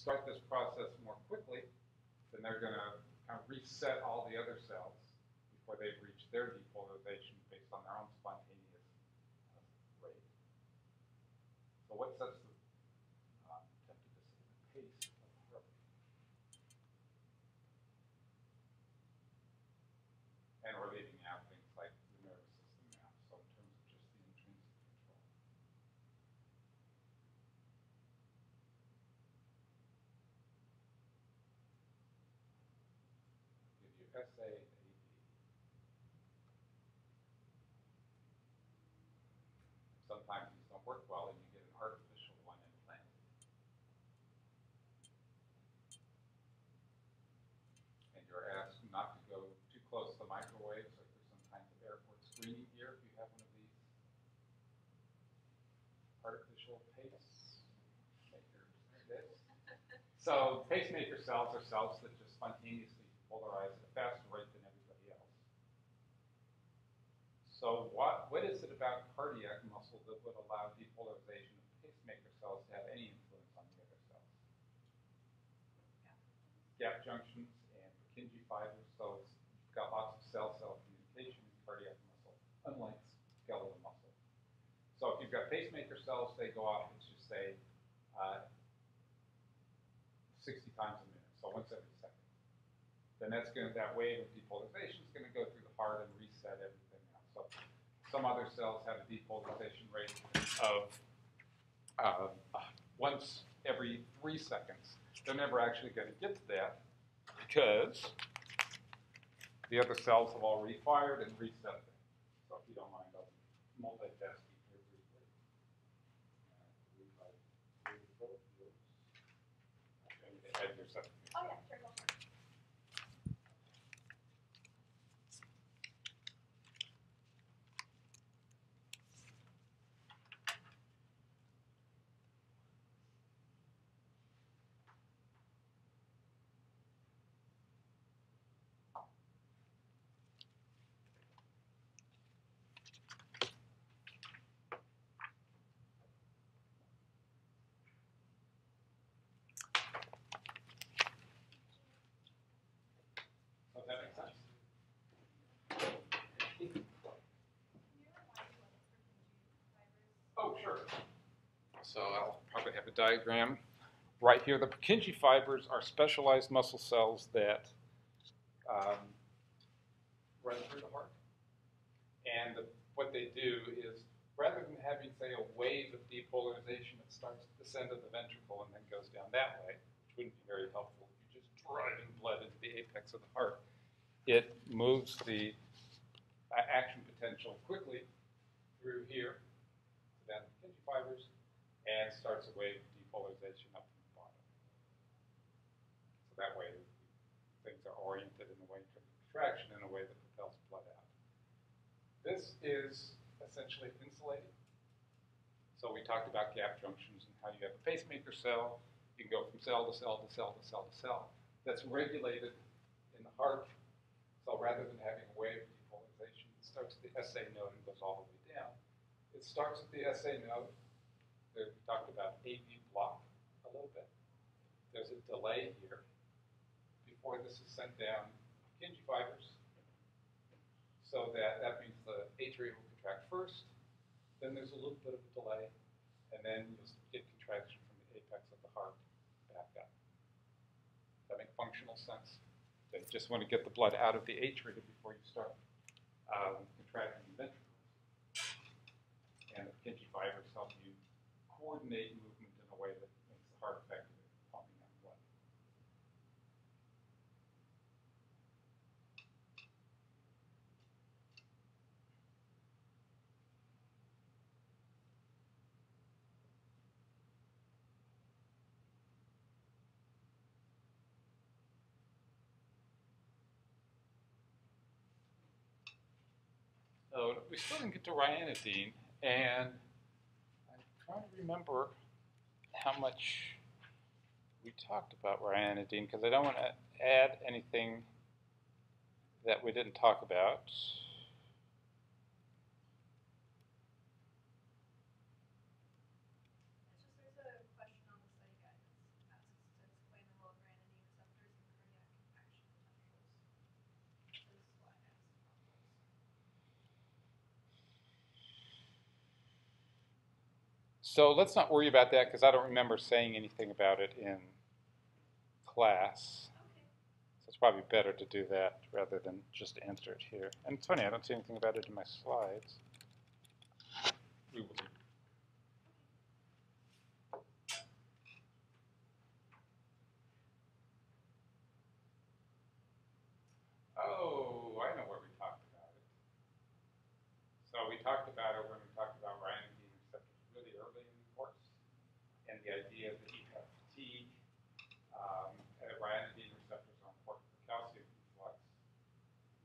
start this process more quickly, then they're going to kind of reset all the other cells before they've reached their depolarization based on their own spontaneous rate. So what sets the pace of growth? And we're leaving out things like the nervous system now, so in terms of just the intrinsic control. Give you SA and AD. Sometimes these don't work well, and you get an artificial one implanted. And you're asked not to go too close to the microwaves, like there's some kinds of airport screening gear if you have one of these artificial pacemakers. So pacemaker cells are cells that just spontaneously polarize at a faster rate than everybody else. So what is it about cardiac muscle that would allow depolarization of pacemaker cells to have any influence on the other cells? Gap junctions and Purkinje fibers, so you've got lots of cell-cell communication in cardiac muscle, unlike skeletal muscle. So if you've got pacemaker cells, they go off, let's just say, 60 times a minute, so once every second. Then that wave of depolarization is going to go through the heart and reset everything else. So some other cells have a depolarization rate of once every 3 seconds. They're never actually going to get to that because the other cells have already fired and reset them. So if you don't mind, I'll multitask here briefly. Add your second. Oh yeah, sure, go for it. Does that make sense? Oh, sure. So I'll probably have a diagram right here. The Purkinje fibers are specialized muscle cells that run through the heart. And what they do is, rather than having, say, a wave of depolarization that starts at this end of the ventricle and then goes down that way, which wouldn't be very helpful if you're just driving blood into the apex of the heart, it moves the action potential quickly through here to down the Purkinje fibers and starts a wave of depolarization up from the bottom. So that way things are oriented in a way to contraction in a way that propels blood out. This is essentially insulated. So we talked about gap junctions and how you have a pacemaker cell. You can go from cell to cell to cell to cell to cell. That's regulated in the heart. So rather than having a wave of depolarization, it starts at the SA node and goes all the way down. It starts at the SA node. We talked about AV block a little bit. There's a delay here before this is sent down Purkinje fibers. So that means the atria will contract first. Then there's a little bit of a delay, and then you'll get contraction from the apex of the heart back up. Does that make functional sense? You just want to get the blood out of the atria before you start contracting the ventricles. And the Purkinje fibers help you coordinate movement in a way that makes the heart effective at pumping out blood. So we still didn't get to ryanodine, and I'm trying to remember how much we talked about ryanodine because I don't want to add anything that we didn't talk about. There's a question on the study guide that asks So let's not worry about that because I don't remember saying anything about it in class. So it's probably better to do that rather than just answer it here. And it's funny, I don't see anything about it in my slides. We will. Oh, I know where we talked about it. So we talked about it when we talked about ryanodine receptors really early in the course, and the idea that you have fatigue, and ryanodine receptors are important for calcium efflux.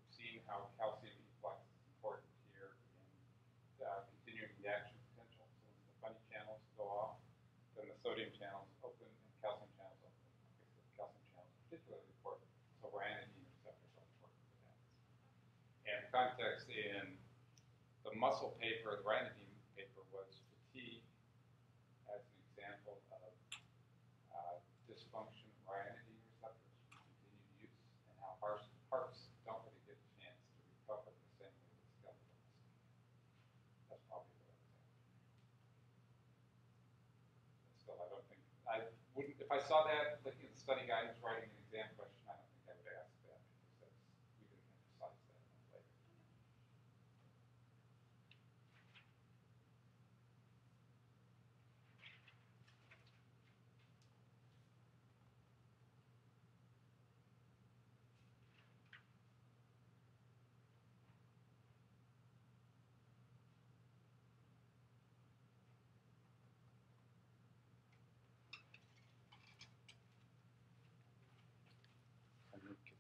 We've seen how calcium efflux is important here in continuing the action potential. So when the funny channels go off, then the sodium channels open and calcium channels open. The calcium channels are particularly important, so ryanodine receptors are important for that. And context in the muscle paper, the ryanodine paper, was fatigue as an example of dysfunction of ryanodine receptors from continued use, and how hearts don't really get a chance to recover the same way that skeletal muscle. That's probably the right example. But still, I don't think, I wouldn't, if I saw that, looking at the study guidance, writing an exam question, I don't think I would ask that, because we didn't emphasize that later.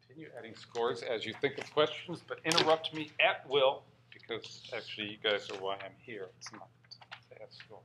Continue adding scores as you think of questions, but interrupt me at will, because actually you guys are why I'm here. It's not to add scores.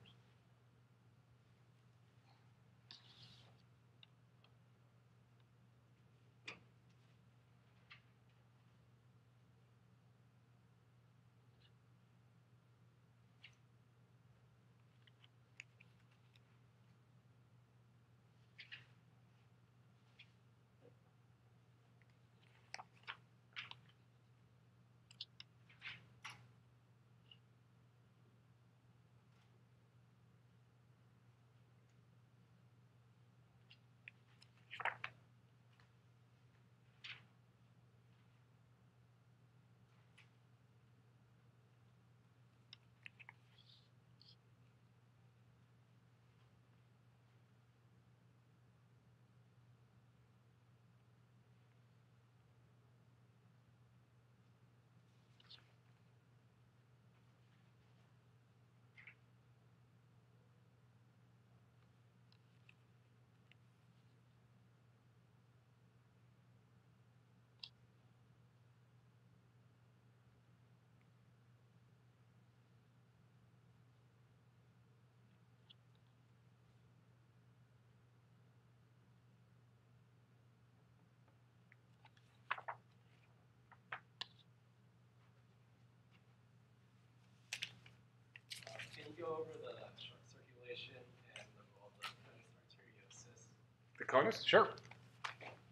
Go over the short circulation and the role of the conus arteriosus. The conus? Sure.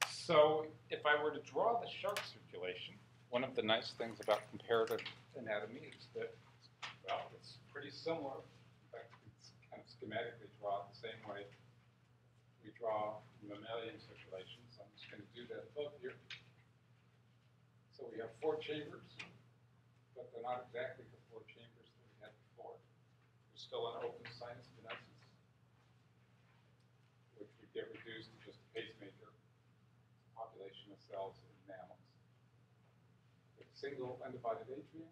So if I were to draw the sharp circulation, one of the nice things about comparative anatomy is that, well, it's pretty similar. In fact, it's kind of schematically drawn the same way we draw mammalian circulation. So I'm just going to do that above here. So we have 4 chambers, but they're not exactly the 4 chambers that we had before. There's still an open sinus venosus, which would get reduced to just a pacemaker population of cells in mammals. With single undivided atrium,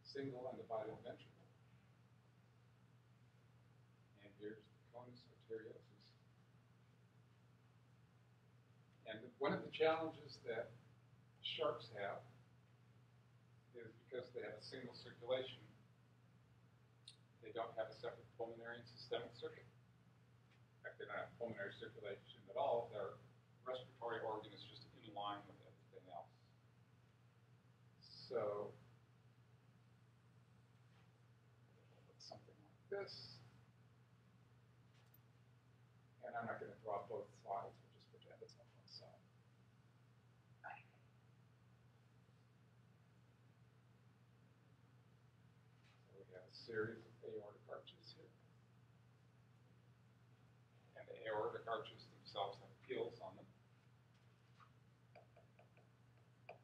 single undivided ventricle, and here's the conus arteriosus. And one of the challenges that sharks have is because they have a single circulation, they don't have a separate pulmonary and systemic circuit. In fact, they don't have pulmonary circulation at all. Their respiratory organ is just in line with everything else. So, something like this. And I'm not going to draw both sides, we'll just pretend it's on one side. So we We have a series of aortic arches here. And the aortic arches themselves have gills on them. In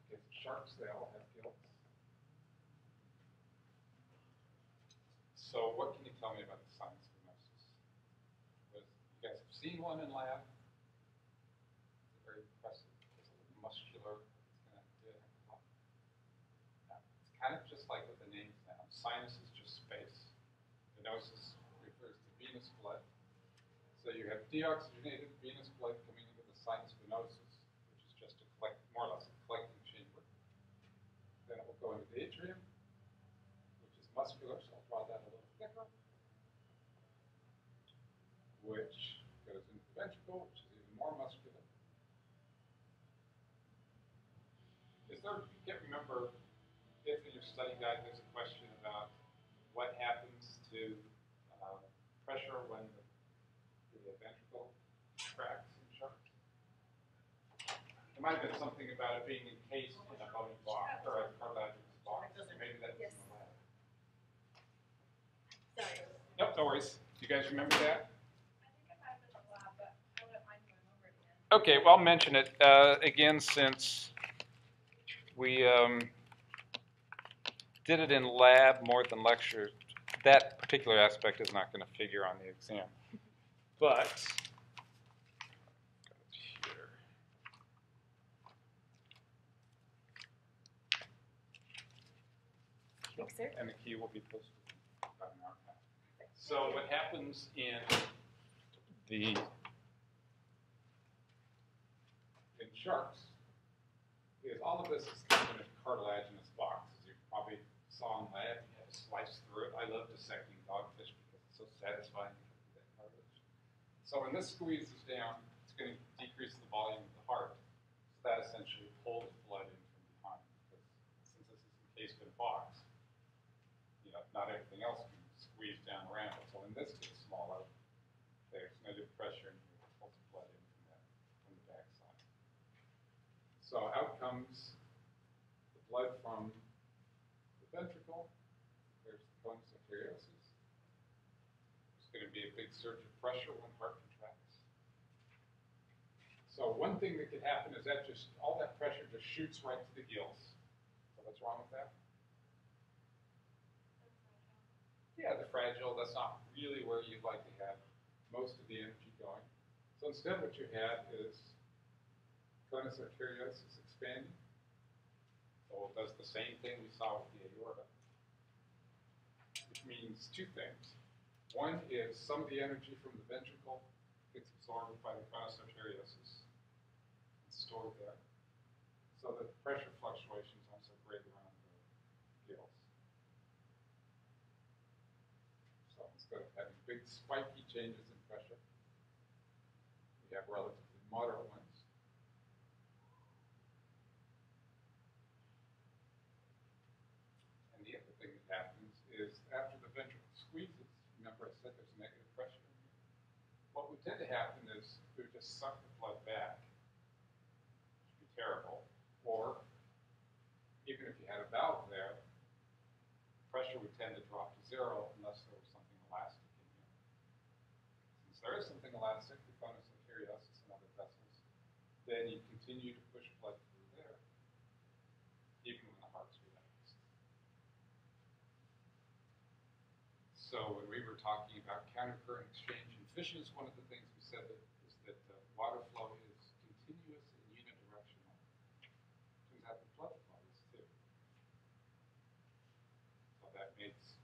the case of sharks, they all have gills. So what can you tell me about the sinus venosus? You guys have seen one in lab. It's very impressive. It's a little muscular. It's kind of just like what the name sounds. Sinus is just space. Venosus refers to venous blood. So you have deoxygenated venous blood coming into the sinus venosus, which is just a more or less a collecting chamber. Then it will go into the atrium, which is muscular, so I'll draw that a little thicker, which goes into the ventricle, which is even more muscular. You can't remember if in your study guide there's a question about what happens to pressure when the ventricle cracks in sharks. There might have been something about it being encased in a bony box or a cartilaginous box. Maybe that's in the lab. Sorry. Nope, no worries. Do you guys remember that? I think it might have been the lab, but I wouldn't mind going over it again. Okay, well, I'll mention it again since we did it in lab more than lecture. That particular aspect is not going to figure on the exam. But here. Thanks, sir. And the key will be posted in about an hour and a half. So what happens in sharks is all of this is kind of in a cartilaginous box. As you probably saw in lab, you had to slice through it. I love dissecting dogfish because it's so satisfying to get that cartilage. So when this squeezes down, it's going to decrease the volume of the heart. So that essentially pulls blood in from behind. Because since this is encased in a box, not everything else can squeeze down around it. So when this gets smaller, there's negative pressure and it pulls blood in from the backside. So out comes the blood from the ventricle. There's the conus arteriosus. There's going to be a big surge of pressure when heart contracts. So one thing that could happen is that all that pressure just shoots right to the gills. So what's wrong with that? Yeah, they're fragile. That's not really where you'd like to have most of the energy going. So instead what you have is conus arteriosus expanding. So it does the same thing we saw with the aorta. Which means two things. One is some of the energy from the ventricle gets absorbed by the conus arteriosus and stored there. So that the pressure fluctuations aren't so great around the gills. So instead of having big spiky changes in pressure, we have relatively moderate ones. And the other thing that happens is after the ventricle squeezes, remember I said there's negative pressure in here. What would tend to happen is we would just suck the blood back, which would be terrible. Or even if you had a valve there, pressure would tend to drop to zero unless there was something elastic in here. Since there is something elastic, the conus arteriosus and other vessels, then you continue to push blood through there, even when the heart's relaxed. So when we were talking about countercurrent exchange in fishes, one of the things we said is that water flow is continuous and unidirectional. Turns out the blood flow is too. So that makes